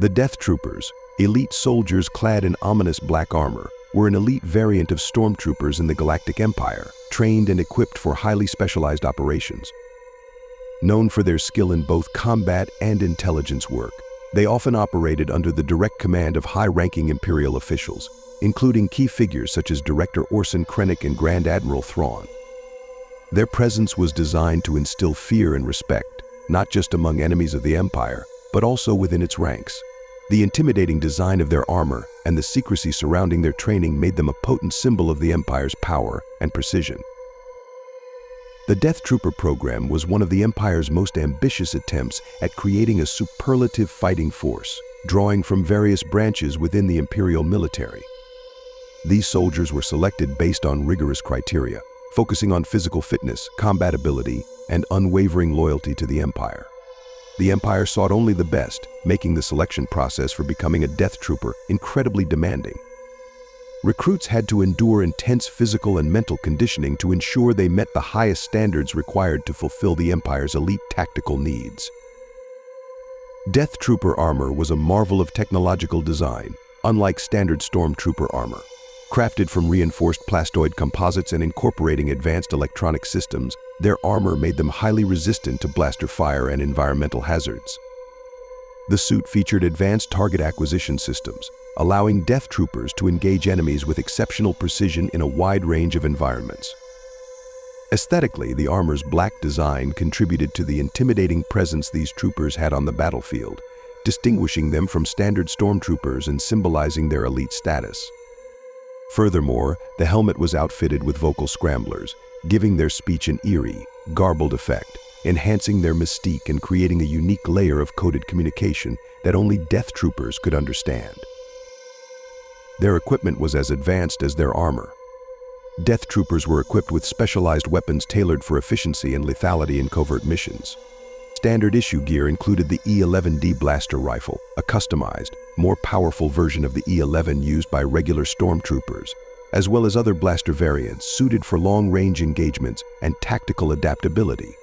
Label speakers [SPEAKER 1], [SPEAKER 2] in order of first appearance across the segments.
[SPEAKER 1] The Death Troopers, elite soldiers clad in ominous black armor, were an elite variant of stormtroopers in the Galactic Empire, trained and equipped for highly specialized operations. Known for their skill in both combat and intelligence work, they often operated under the direct command of high-ranking Imperial officials, including key figures such as Director Orson Krennic and Grand Admiral Thrawn. Their presence was designed to instill fear and respect, not just among enemies of the Empire, but also within its ranks. The intimidating design of their armor and the secrecy surrounding their training made them a potent symbol of the Empire's power and precision. The Death Trooper program was one of the Empire's most ambitious attempts at creating a superlative fighting force, drawing from various branches within the Imperial military. These soldiers were selected based on rigorous criteria, focusing on physical fitness, combat ability, and unwavering loyalty to the Empire. The Empire sought only the best, making the selection process for becoming a Death Trooper incredibly demanding. Recruits had to endure intense physical and mental conditioning to ensure they met the highest standards required to fulfill the Empire's elite tactical needs. Death Trooper armor was a marvel of technological design, unlike standard stormtrooper armor. Crafted from reinforced plastoid composites and incorporating advanced electronic systems, their armor made them highly resistant to blaster fire and environmental hazards. The suit featured advanced target acquisition systems, allowing Death Troopers to engage enemies with exceptional precision in a wide range of environments. Aesthetically, the armor's black design contributed to the intimidating presence these troopers had on the battlefield, distinguishing them from standard stormtroopers and symbolizing their elite status. Furthermore, the helmet was outfitted with vocal scramblers, giving their speech an eerie, garbled effect, enhancing their mystique and creating a unique layer of coded communication that only Death Troopers could understand. Their equipment was as advanced as their armor. Death Troopers were equipped with specialized weapons tailored for efficiency and lethality in covert missions. Standard issue gear included the E-11D blaster rifle, a customized, more powerful version of the E-11 used by regular stormtroopers, as well as other blaster variants suited for long-range engagements and tactical adaptability.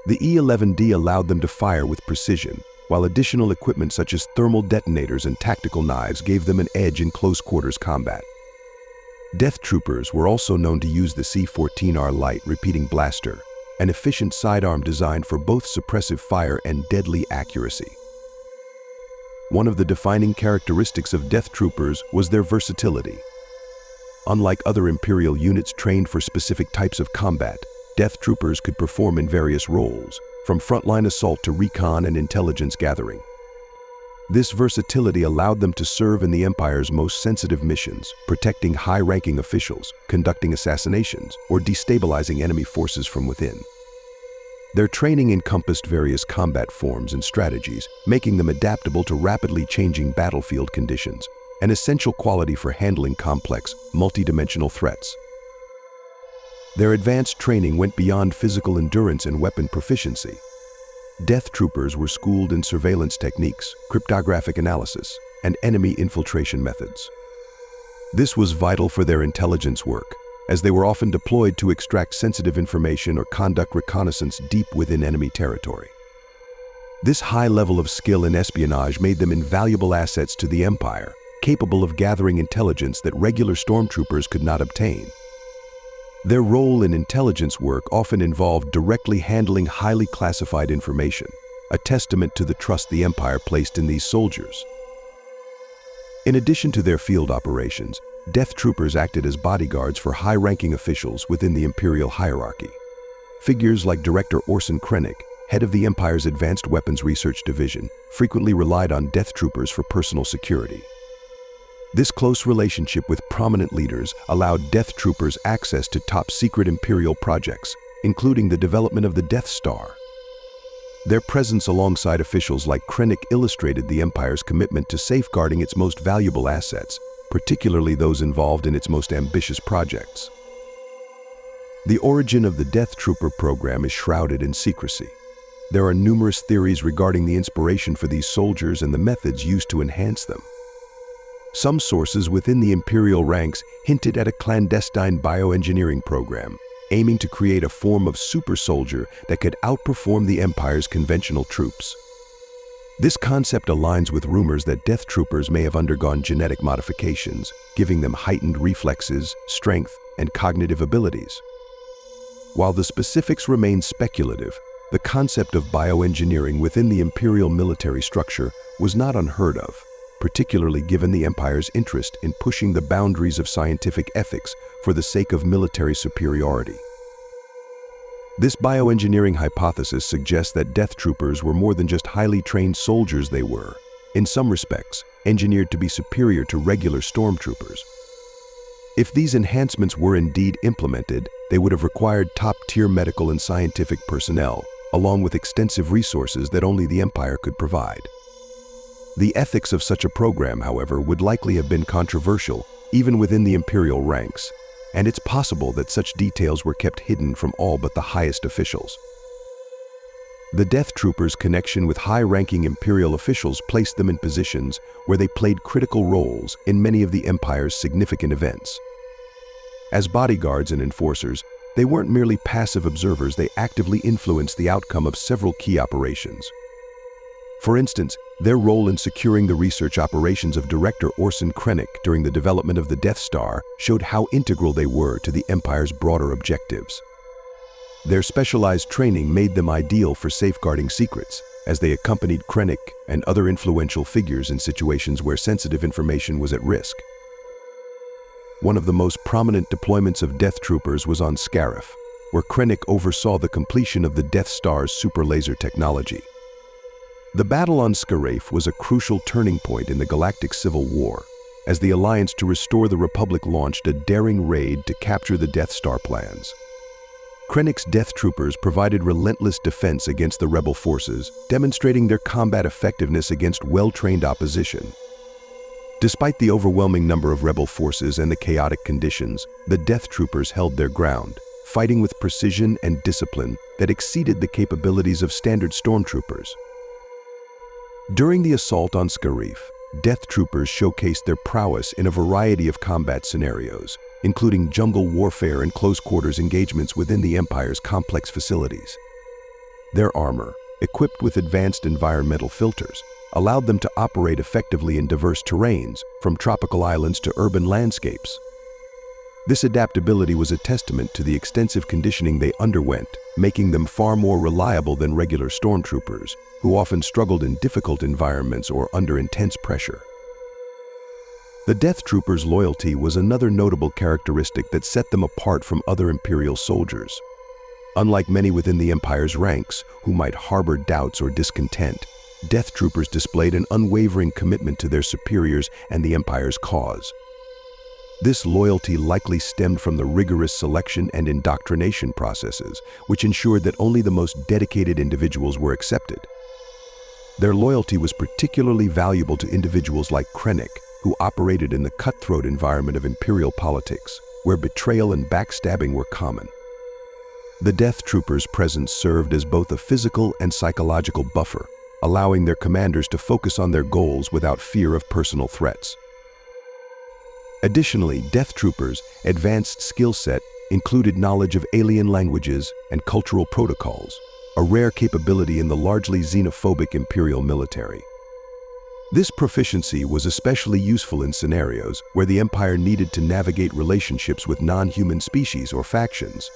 [SPEAKER 1] The E-11D allowed them to fire with precision, while additional equipment such as thermal detonators and tactical knives gave them an edge in close-quarters combat. Death Troopers were also known to use the C-14R light repeating blaster, an efficient sidearm designed for both suppressive fire and deadly accuracy. One of the defining characteristics of Death Troopers was their versatility. Unlike other Imperial units trained for specific types of combat, Death Troopers could perform in various roles, from frontline assault to recon and intelligence gathering. This versatility allowed them to serve in the Empire's most sensitive missions, protecting high-ranking officials, conducting assassinations, or destabilizing enemy forces from within. Their training encompassed various combat forms and strategies, making them adaptable to rapidly changing battlefield conditions, an essential quality for handling complex, multidimensional threats. Their advanced training went beyond physical endurance and weapon proficiency. Death Troopers were schooled in surveillance techniques, cryptographic analysis, and enemy infiltration methods. This was vital for their intelligence work, as they were often deployed to extract sensitive information or conduct reconnaissance deep within enemy territory. This high level of skill in espionage made them invaluable assets to the Empire, capable of gathering intelligence that regular stormtroopers could not obtain. Their role in intelligence work often involved directly handling highly classified information, a testament to the trust the Empire placed in these soldiers. In addition to their field operations, Death Troopers acted as bodyguards for high-ranking officials within the Imperial hierarchy. Figures like Director Orson Krennic, head of the Empire's Advanced Weapons Research Division, frequently relied on Death Troopers for personal security. This close relationship with prominent leaders allowed Death Troopers access to top-secret Imperial projects, including the development of the Death Star. Their presence alongside officials like Krennic illustrated the Empire's commitment to safeguarding its most valuable assets, particularly those involved in its most ambitious projects. The origin of the Death Trooper program is shrouded in secrecy. There are numerous theories regarding the inspiration for these soldiers and the methods used to enhance them. Some sources within the Imperial ranks hinted at a clandestine bioengineering program, aiming to create a form of super soldier that could outperform the Empire's conventional troops. This concept aligns with rumors that Death Troopers may have undergone genetic modifications, giving them heightened reflexes, strength, and cognitive abilities. While the specifics remain speculative, the concept of bioengineering within the Imperial military structure was not unheard of, particularly given the Empire's interest in pushing the boundaries of scientific ethics for the sake of military superiority. This bioengineering hypothesis suggests that Death Troopers were more than just highly trained soldiers. They were, in some respects, engineered to be superior to regular stormtroopers. If these enhancements were indeed implemented, they would have required top-tier medical and scientific personnel, along with extensive resources that only the Empire could provide. The ethics of such a program, however, would likely have been controversial, even within the Imperial ranks, and it's possible that such details were kept hidden from all but the highest officials. The Death Troopers' connection with high-ranking Imperial officials placed them in positions where they played critical roles in many of the Empire's significant events. As bodyguards and enforcers, they weren't merely passive observers, they actively influenced the outcome of several key operations. For instance, their role in securing the research operations of Director Orson Krennic during the development of the Death Star showed how integral they were to the Empire's broader objectives. Their specialized training made them ideal for safeguarding secrets, as they accompanied Krennic and other influential figures in situations where sensitive information was at risk. One of the most prominent deployments of Death Troopers was on Scarif, where Krennic oversaw the completion of the Death Star's super laser technology. The battle on Scarif was a crucial turning point in the Galactic Civil War, as the Alliance to restore the Republic launched a daring raid to capture the Death Star plans. Krennic's Death Troopers provided relentless defense against the rebel forces, demonstrating their combat effectiveness against well-trained opposition. Despite the overwhelming number of rebel forces and the chaotic conditions, the Death Troopers held their ground, fighting with precision and discipline that exceeded the capabilities of standard stormtroopers. During the assault on Scarif, Death Troopers showcased their prowess in a variety of combat scenarios, including jungle warfare and close-quarters engagements within the Empire's complex facilities. Their armor, equipped with advanced environmental filters, allowed them to operate effectively in diverse terrains, from tropical islands to urban landscapes. This adaptability was a testament to the extensive conditioning they underwent, making them far more reliable than regular stormtroopers, who often struggled in difficult environments or under intense pressure. The Death Troopers' loyalty was another notable characteristic that set them apart from other Imperial soldiers. Unlike many within the Empire's ranks, who might harbor doubts or discontent, Death Troopers displayed an unwavering commitment to their superiors and the Empire's cause. This loyalty likely stemmed from the rigorous selection and indoctrination processes, which ensured that only the most dedicated individuals were accepted. Their loyalty was particularly valuable to individuals like Krennic, who operated in the cutthroat environment of Imperial politics, where betrayal and backstabbing were common. The Death Troopers' presence served as both a physical and psychological buffer, allowing their commanders to focus on their goals without fear of personal threats. Additionally, Death Troopers' advanced skill set included knowledge of alien languages and cultural protocols, a rare capability in the largely xenophobic Imperial military. This proficiency was especially useful in scenarios where the Empire needed to navigate relationships with non-human species or factions.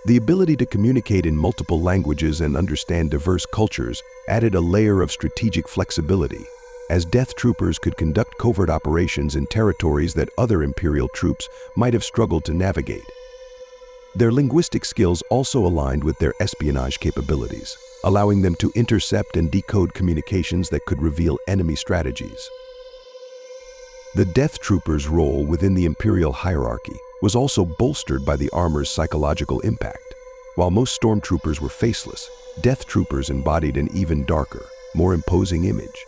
[SPEAKER 1] The ability to communicate in multiple languages and understand diverse cultures added a layer of strategic flexibility, as Death Troopers could conduct covert operations in territories that other Imperial troops might have struggled to navigate. Their linguistic skills also aligned with their espionage capabilities, allowing them to intercept and decode communications that could reveal enemy strategies. The Death Troopers' role within the Imperial hierarchy was also bolstered by the armor's psychological impact. While most stormtroopers were faceless, Death Troopers embodied an even darker, more imposing image.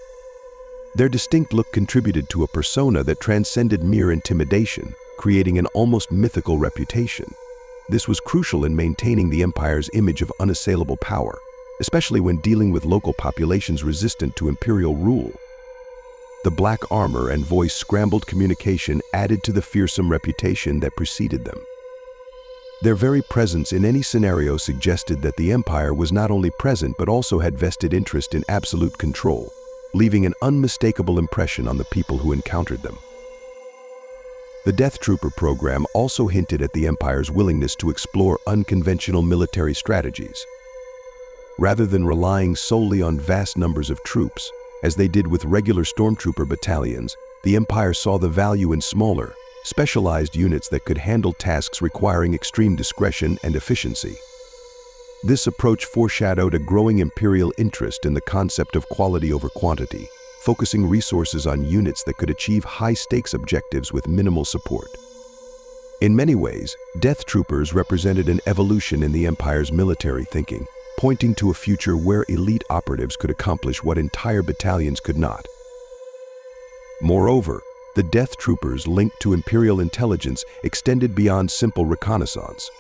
[SPEAKER 1] Their distinct look contributed to a persona that transcended mere intimidation, creating an almost mythical reputation. This was crucial in maintaining the Empire's image of unassailable power, especially when dealing with local populations resistant to Imperial rule. The black armor and voice-scrambled communication added to the fearsome reputation that preceded them. Their very presence in any scenario suggested that the Empire was not only present but also had vested interest in absolute control, leaving an unmistakable impression on the people who encountered them. The Death Trooper program also hinted at the Empire's willingness to explore unconventional military strategies. Rather than relying solely on vast numbers of troops, as they did with regular stormtrooper battalions, the Empire saw the value in smaller, specialized units that could handle tasks requiring extreme discretion and efficiency. This approach foreshadowed a growing Imperial interest in the concept of quality over quantity, focusing resources on units that could achieve high-stakes objectives with minimal support. In many ways, Death Troopers represented an evolution in the Empire's military thinking, pointing to a future where elite operatives could accomplish what entire battalions could not. Moreover, the Death Troopers linked to Imperial intelligence extended beyond simple reconnaissance.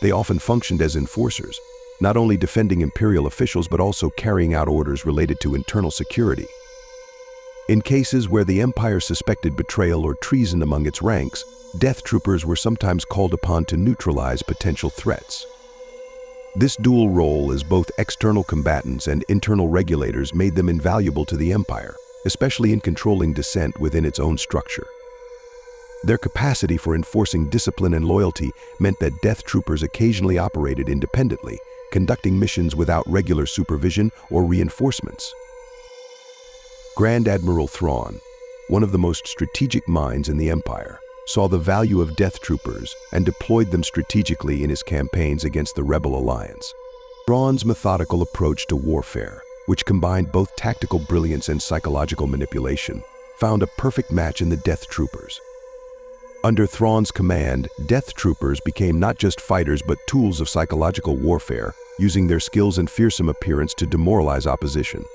[SPEAKER 1] They often functioned as enforcers, not only defending Imperial officials but also carrying out orders related to internal security. In cases where the Empire suspected betrayal or treason among its ranks, Death Troopers were sometimes called upon to neutralize potential threats. This dual role as both external combatants and internal regulators made them invaluable to the Empire, especially in controlling dissent within its own structure. Their capacity for enforcing discipline and loyalty meant that Death Troopers occasionally operated independently, conducting missions without regular supervision or reinforcements. Grand Admiral Thrawn, one of the most strategic minds in the Empire, saw the value of Death Troopers and deployed them strategically in his campaigns against the Rebel Alliance. Thrawn's methodical approach to warfare, which combined both tactical brilliance and psychological manipulation, found a perfect match in the Death Troopers. Under Thrawn's command, Death Troopers became not just fighters but tools of psychological warfare, using their skills and fearsome appearance to demoralize opposition.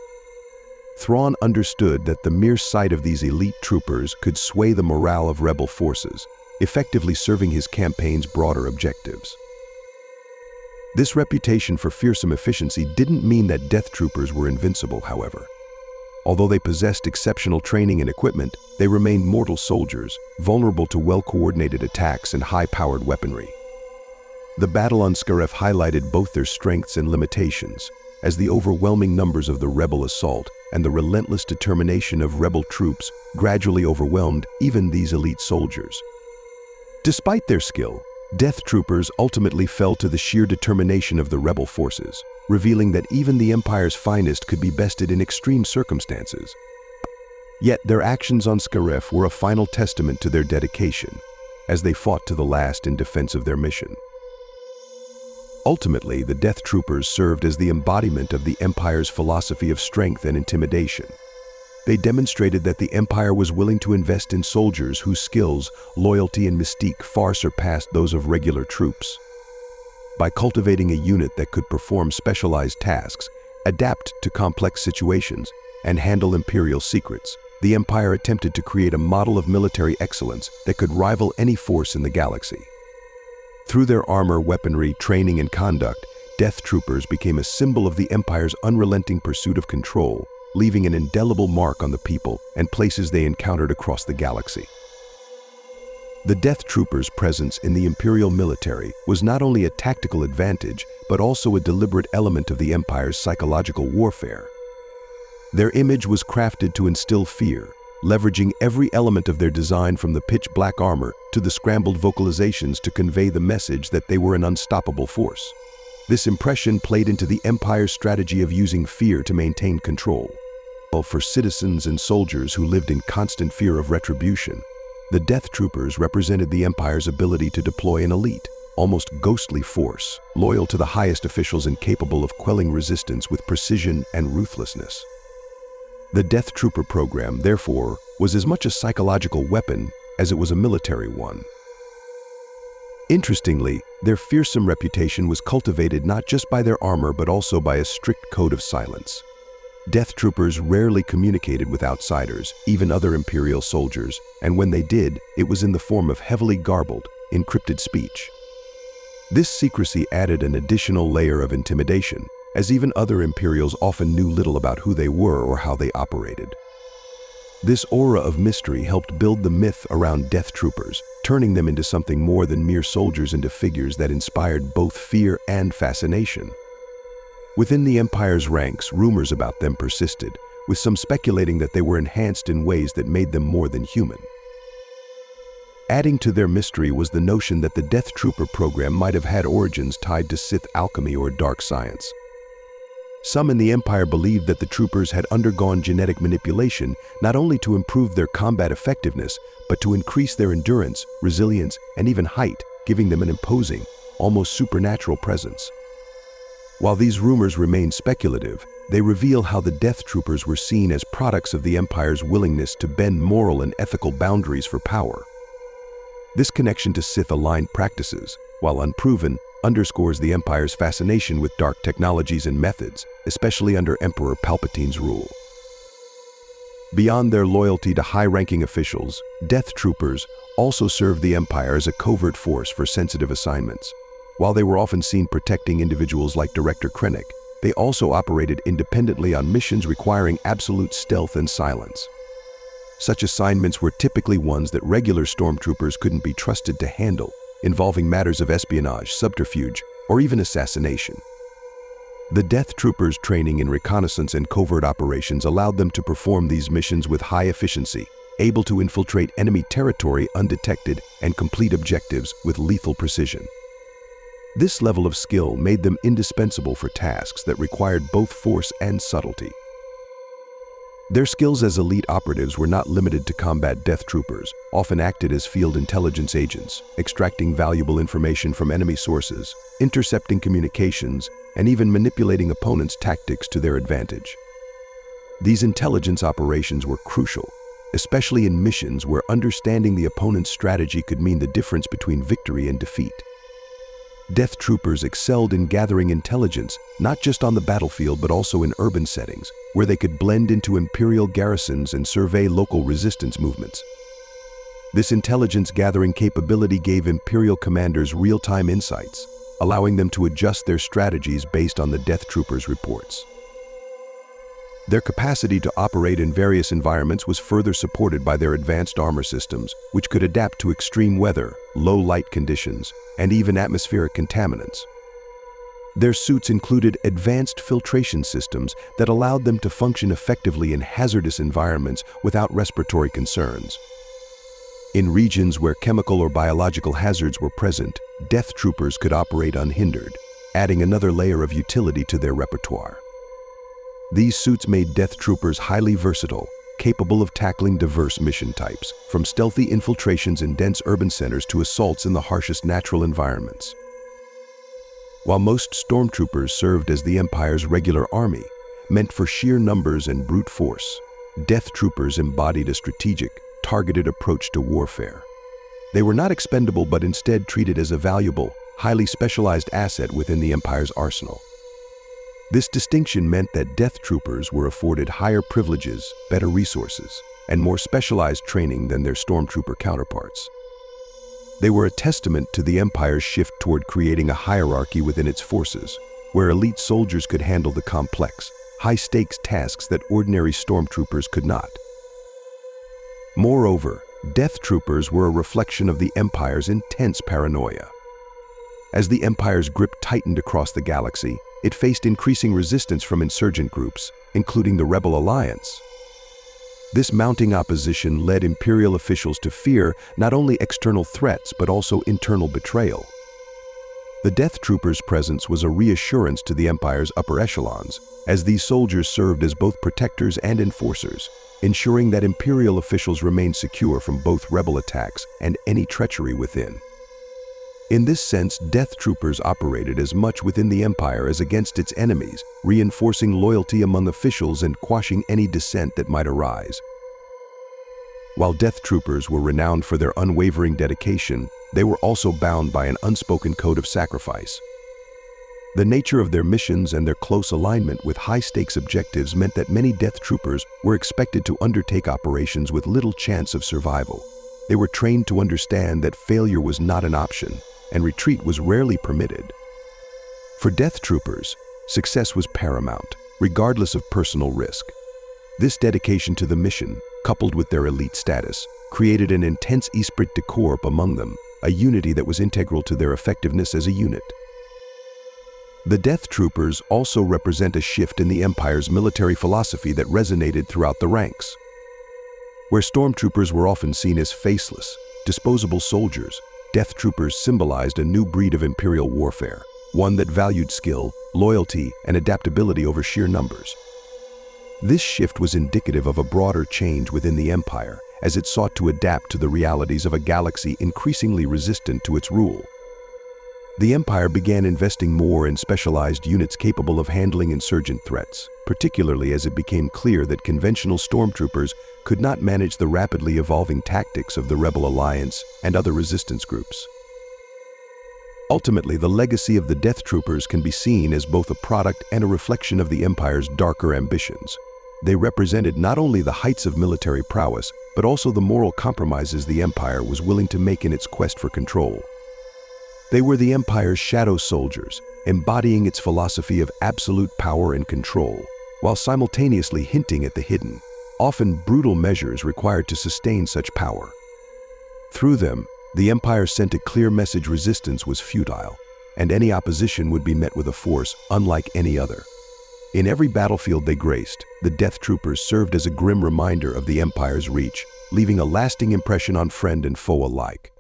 [SPEAKER 1] Thrawn understood that the mere sight of these elite troopers could sway the morale of rebel forces, effectively serving his campaign's broader objectives. This reputation for fearsome efficiency didn't mean that Death Troopers were invincible, however. Although they possessed exceptional training and equipment, they remained mortal soldiers, vulnerable to well-coordinated attacks and high-powered weaponry. The battle on Scarif highlighted both their strengths and limitations, as the overwhelming numbers of the rebel assault and the relentless determination of rebel troops gradually overwhelmed even these elite soldiers. Despite their skill, Death Troopers ultimately fell to the sheer determination of the rebel forces, revealing that even the Empire's finest could be bested in extreme circumstances. Yet their actions on Scarif were a final testament to their dedication, as they fought to the last in defense of their mission. Ultimately, the Death Troopers served as the embodiment of the Empire's philosophy of strength and intimidation. They demonstrated that the Empire was willing to invest in soldiers whose skills, loyalty, and mystique far surpassed those of regular troops. By cultivating a unit that could perform specialized tasks, adapt to complex situations, and handle Imperial secrets, the Empire attempted to create a model of military excellence that could rival any force in the galaxy. Through their armor, weaponry, training, and conduct, Death Troopers became a symbol of the Empire's unrelenting pursuit of control, leaving an indelible mark on the people and places they encountered across the galaxy. The Death Troopers' presence in the Imperial military was not only a tactical advantage, but also a deliberate element of the Empire's psychological warfare. Their image was crafted to instill fear, leveraging every element of their design from the pitch-black armor to the scrambled vocalizations to convey the message that they were an unstoppable force. This impression played into the Empire's strategy of using fear to maintain control. For citizens and soldiers who lived in constant fear of retribution, the Death Troopers represented the Empire's ability to deploy an elite, almost ghostly force, loyal to the highest officials and capable of quelling resistance with precision and ruthlessness. The Death Trooper program, therefore, was as much a psychological weapon as it was a military one. Interestingly, their fearsome reputation was cultivated not just by their armor but also by a strict code of silence. Death Troopers rarely communicated with outsiders, even other Imperial soldiers, and when they did, it was in the form of heavily garbled, encrypted speech. This secrecy added an additional layer of intimidation, as even other Imperials often knew little about who they were or how they operated. This aura of mystery helped build the myth around Death Troopers, turning them into something more than mere soldiers, into figures that inspired both fear and fascination. Within the Empire's ranks, rumors about them persisted, with some speculating that they were enhanced in ways that made them more than human. Adding to their mystery was the notion that the Death Trooper program might have had origins tied to Sith alchemy or dark science. Some in the Empire believed that the troopers had undergone genetic manipulation not only to improve their combat effectiveness, but to increase their endurance, resilience, and even height, giving them an imposing, almost supernatural presence. While these rumors remain speculative, they reveal how the Death Troopers were seen as products of the Empire's willingness to bend moral and ethical boundaries for power. This connection to Sith-aligned practices, while unproven, underscores the Empire's fascination with dark technologies and methods, especially under Emperor Palpatine's rule. Beyond their loyalty to high-ranking officials, Death Troopers also served the Empire as a covert force for sensitive assignments. While they were often seen protecting individuals like Director Krennic, they also operated independently on missions requiring absolute stealth and silence. Such assignments were typically ones that regular stormtroopers couldn't be trusted to handle, involving matters of espionage, subterfuge, or even assassination. The Death Troopers' training in reconnaissance and covert operations allowed them to perform these missions with high efficiency, able to infiltrate enemy territory undetected and complete objectives with lethal precision. This level of skill made them indispensable for tasks that required both force and subtlety. Their skills as elite operatives were not limited to combat. Death Troopers often acted as field intelligence agents, extracting valuable information from enemy sources, intercepting communications, and even manipulating opponents' tactics to their advantage. These intelligence operations were crucial, especially in missions where understanding the opponent's strategy could mean the difference between victory and defeat. Death Troopers excelled in gathering intelligence, not just on the battlefield but also in urban settings, where they could blend into Imperial garrisons and survey local resistance movements. This intelligence-gathering capability gave Imperial commanders real-time insights, allowing them to adjust their strategies based on the Death Troopers' reports. Their capacity to operate in various environments was further supported by their advanced armor systems, which could adapt to extreme weather, low light conditions, and even atmospheric contaminants. Their suits included advanced filtration systems that allowed them to function effectively in hazardous environments without respiratory concerns. In regions where chemical or biological hazards were present, Death Troopers could operate unhindered, adding another layer of utility to their repertoire. These suits made Death Troopers highly versatile, capable of tackling diverse mission types, from stealthy infiltrations in dense urban centers to assaults in the harshest natural environments. While most stormtroopers served as the Empire's regular army, meant for sheer numbers and brute force, Death Troopers embodied a strategic, targeted approach to warfare. They were not expendable but instead treated as a valuable, highly specialized asset within the Empire's arsenal. This distinction meant that Death Troopers were afforded higher privileges, better resources, and more specialized training than their stormtrooper counterparts. They were a testament to the Empire's shift toward creating a hierarchy within its forces, where elite soldiers could handle the complex, high-stakes tasks that ordinary stormtroopers could not. Moreover, Death Troopers were a reflection of the Empire's intense paranoia. As the Empire's grip tightened across the galaxy, it faced increasing resistance from insurgent groups, including the Rebel Alliance. This mounting opposition led Imperial officials to fear not only external threats but also internal betrayal. The Death Troopers' presence was a reassurance to the Empire's upper echelons, as these soldiers served as both protectors and enforcers, ensuring that Imperial officials remained secure from both rebel attacks and any treachery within. In this sense, Death Troopers operated as much within the Empire as against its enemies, reinforcing loyalty among officials and quashing any dissent that might arise. While Death Troopers were renowned for their unwavering dedication, they were also bound by an unspoken code of sacrifice. The nature of their missions and their close alignment with high-stakes objectives meant that many Death Troopers were expected to undertake operations with little chance of survival. They were trained to understand that failure was not an option, and retreat was rarely permitted. For Death Troopers, success was paramount, regardless of personal risk. This dedication to the mission, coupled with their elite status, created an intense esprit de corps among them, a unity that was integral to their effectiveness as a unit. The Death Troopers also represent a shift in the Empire's military philosophy that resonated throughout the ranks. Where stormtroopers were often seen as faceless, disposable soldiers, Death Troopers symbolized a new breed of Imperial warfare, one that valued skill, loyalty, and adaptability over sheer numbers. This shift was indicative of a broader change within the Empire, as it sought to adapt to the realities of a galaxy increasingly resistant to its rule. The Empire began investing more in specialized units capable of handling insurgent threats, particularly as it became clear that conventional stormtroopers could not manage the rapidly evolving tactics of the Rebel Alliance and other resistance groups. Ultimately, the legacy of the Death Troopers can be seen as both a product and a reflection of the Empire's darker ambitions. They represented not only the heights of military prowess, but also the moral compromises the Empire was willing to make in its quest for control. They were the Empire's shadow soldiers, embodying its philosophy of absolute power and control, while simultaneously hinting at the hidden, often brutal measures required to sustain such power. Through them, the Empire sent a clear message: resistance was futile, and any opposition would be met with a force unlike any other. In every battlefield they graced, the Death Troopers served as a grim reminder of the Empire's reach, leaving a lasting impression on friend and foe alike.